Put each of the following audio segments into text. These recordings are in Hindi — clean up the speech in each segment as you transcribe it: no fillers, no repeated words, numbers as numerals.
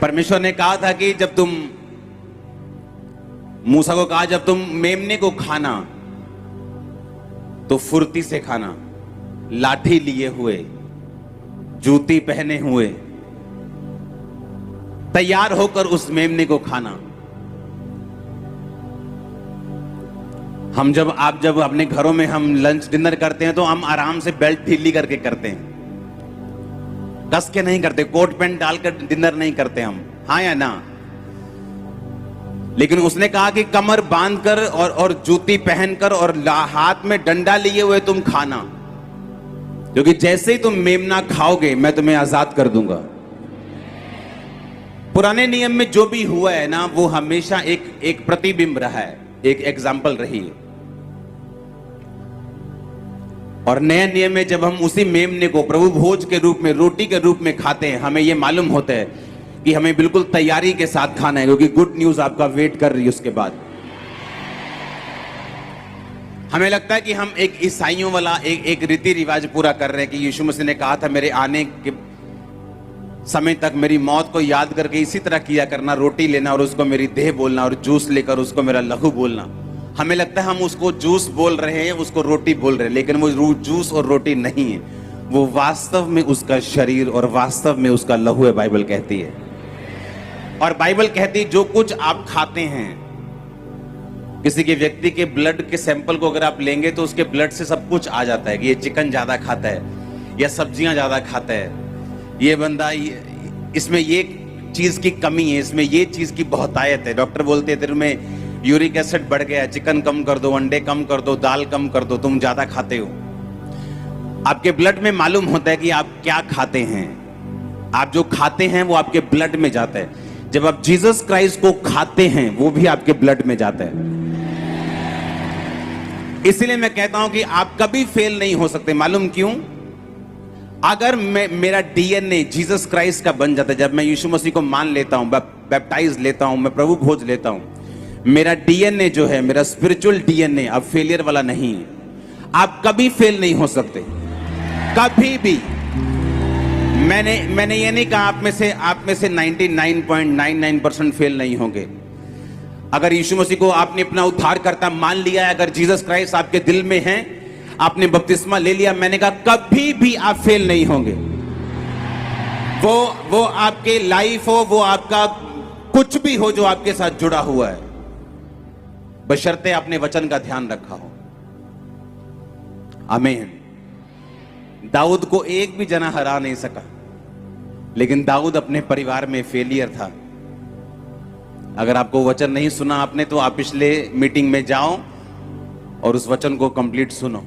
परमेश्वर ने कहा था कि जब तुम मूसा को कहा जब तुम मेमने को खाना तो फुर्ती से खाना, लाठी लिए हुए, जूती पहने हुए, तैयार होकर उस मेमने को खाना। आप जब अपने घरों में हम लंच डिनर करते हैं तो हम आराम से बेल्ट ढीली करके करते हैं, कस के नहीं करते, कोट पैंट डालकर डिनर नहीं करते हम, हाँ या ना? लेकिन उसने कहा कि कमर बांधकर और जूती पहनकर और हाथ में डंडा लिए हुए तुम खाना, क्योंकि जैसे ही तुम मेमना खाओगे मैं तुम्हें आजाद कर दूंगा। पुराने नियम में जो भी हुआ है ना, वो हमेशा एक प्रतिबिंब रहा है, एक एग्जाम्पल रही है। और नए नियम में जब हम उसी मेमने को प्रभु भोज के रूप में, रोटी के रूप में खाते हैं, हमें यह मालूम होता है कि हमें बिल्कुल तैयारी के साथ खाना है, क्योंकि गुड न्यूज आपका वेट कर रही है। उसके बाद हमें लगता है कि हम एक ईसाइयों वाला एक रीति रिवाज पूरा कर रहे हैं कि यीशु मसीह ने कहा था मेरे आने के समय तक मेरी मौत को याद करके इसी तरह किया करना, रोटी लेना और उसको मेरी देह बोलना और जूस लेकर उसको मेरा लहू बोलना। हमें लगता है हम उसको जूस बोल रहे हैं, उसको रोटी बोल रहे हैं, लेकिन वो जूस और रोटी नहीं है, वो वास्तव में उसका शरीर और वास्तव में उसका लहू है, बाइबल कहती है। और बाइबल कहती है जो कुछ आप खाते हैं, किसी के व्यक्ति के ब्लड के सैंपल को अगर आप लेंगे तो उसके ब्लड से सब कुछ आ जाता है कि ये चिकन ज्यादा खाता है या सब्जियां ज्यादा खाता है, ये बंदा इसमें ये चीज की कमी है, इसमें ये चीज की बहुतायत है। डॉक्टर बोलते हैं तेरे में यूरिक एसिड बढ़ गया, चिकन कम कर दो, अंडे कम कर दो, दाल कम कर दो, तुम ज्यादा खाते हो। आपके ब्लड में मालूम होता है कि आप क्या खाते हैं, आप जो खाते हैं वो आपके ब्लड में जाता है। जब आप जीसस क्राइस्ट को खाते हैं वो भी आपके ब्लड में जाता है। इसलिए मैं कहता हूं कि आप कभी फेल नहीं हो सकते। मालूम क्यों? अगर मेरा डीएनए जीसस क्राइस्ट का बन जाता है, जब मैं यीशु मसीह को मान लेता हूं, बैप्टाइज लेता हूं, मैं प्रभु भोज लेता हूं, मेरा डीएनए जो है, मेरा स्पिरिचुअल डीएनए अब फेलियर वाला नहीं है। आप कभी फेल नहीं हो सकते, कभी भी। मैंने ये नहीं कहा आप में से 99.99% फेल नहीं होंगे। अगर यीशु मसीह को आपने अपना उद्धारकर्ता मान लिया है, अगर जीसस क्राइस्ट आपके दिल में है, आपने बपतिस्मा ले लिया, मैंने कहा कभी भी आप फेल नहीं होंगे। वो आपके लाइफ हो, वो आपका कुछ भी हो जो आपके साथ जुड़ा हुआ है, बशर्ते आपने वचन का ध्यान रखा हो। आमीन। दाऊद को एक भी जना हरा नहीं सका, लेकिन दाऊद अपने परिवार में फेलियर था। अगर आपको वचन नहीं सुना आपने, तो आप पिछले मीटिंग में जाओ और उस वचन को कंप्लीट सुनो।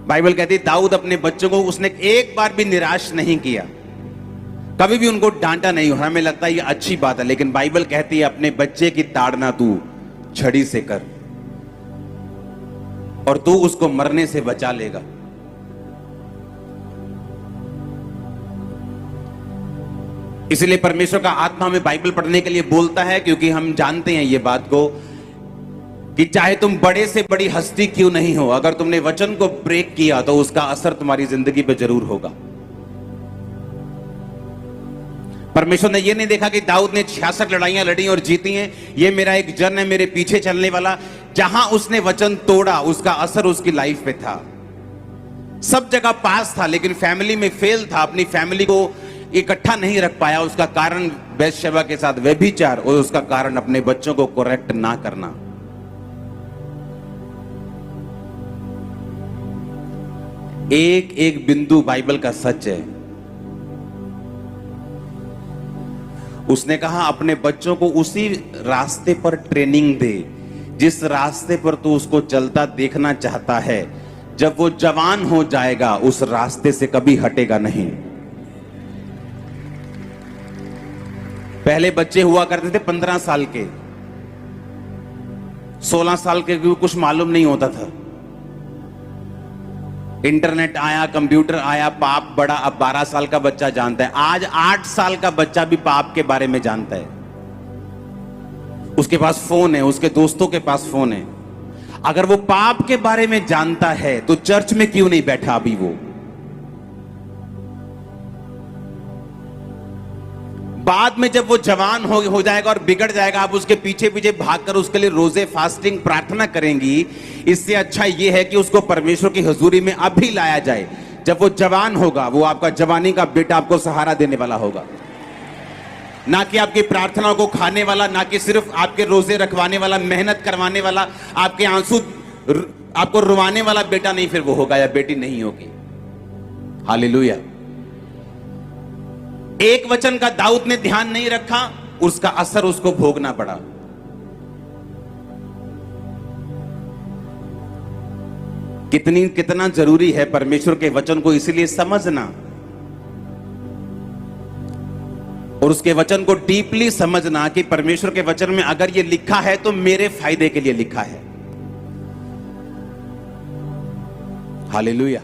बाइबल कहती है दाऊद अपने बच्चों को उसने एक बार भी निराश नहीं किया, कभी भी उनको डांटा नहीं। हमें लगता है ये अच्छी बात है, लेकिन बाइबल कहती है अपने बच्चे की ताड़ना तू छड़ी से कर और तू उसको मरने से बचा लेगा। इसलिए परमेश्वर का आत्मा हमें बाइबल पढ़ने के लिए बोलता है, क्योंकि हम जानते हैं ये बात को कि चाहे तुम बड़े से बड़ी हस्ती क्यों नहीं हो, अगर तुमने वचन को ब्रेक किया तो उसका असर तुम्हारी जिंदगी पे जरूर होगा। परमेश्वर ने यह नहीं देखा कि दाऊद ने 66 लड़ाइयां लड़ी और जीती हैं, ये मेरा एक जन है मेरे पीछे चलने वाला। जहां उसने वचन तोड़ा उसका असर उसकी लाइफ पे था। सब जगह पास था, लेकिन फैमिली में फेल था, अपनी फैमिली को इकट्ठा नहीं रख पाया। उसका कारण बैतशेबा के साथ व्यभिचार और उसका कारण अपने बच्चों को करेक्ट ना करना। एक एक बिंदु बाइबल का सच है। उसने कहा अपने बच्चों को उसी रास्ते पर ट्रेनिंग दे जिस रास्ते पर तू उसको चलता देखना चाहता है। जब वो जवान हो जाएगा उस रास्ते से कभी हटेगा नहीं। पहले बच्चे हुआ करते थे 15 साल के, 16 साल के, कुछ मालूम नहीं होता था। इंटरनेट आया, कंप्यूटर आया, पाप बढ़ा, अब 12 साल का बच्चा जानता है। आज 8 साल का बच्चा भी पाप के बारे में जानता है। उसके पास फोन है, उसके दोस्तों के पास फोन है। अगर वो पाप के बारे में जानता है तो चर्च में क्यों नहीं बैठा अभी? वो बाद में जब वो जवान हो जाएगा और बिगड़ जाएगा, आप उसके पीछे पीछे भागकर उसके लिए रोजे फास्टिंग प्रार्थना करेंगी। इससे अच्छा ये है कि उसको परमेश्वर की हुजूरी में अभी लाया जाए। जब वो जवान होगा, वो आपका जवानी का बेटा आपको सहारा देने वाला होगा, ना कि आपकी प्रार्थनाओं को खाने वाला, ना कि सिर्फ आपके रोजे रखवाने वाला, मेहनत करवाने वाला, आपके आंसू आपको रुवाने वाला बेटा नहीं फिर वो होगा या बेटी नहीं होगी। हालेलुया। एक वचन का दाऊद ने ध्यान नहीं रखा, उसका असर उसको भोगना पड़ा। कितना जरूरी है परमेश्वर के वचन को इसीलिए समझना और उसके वचन को डीपली समझना कि परमेश्वर के वचन में अगर ये लिखा है तो मेरे फायदे के लिए लिखा है। हालेलुया।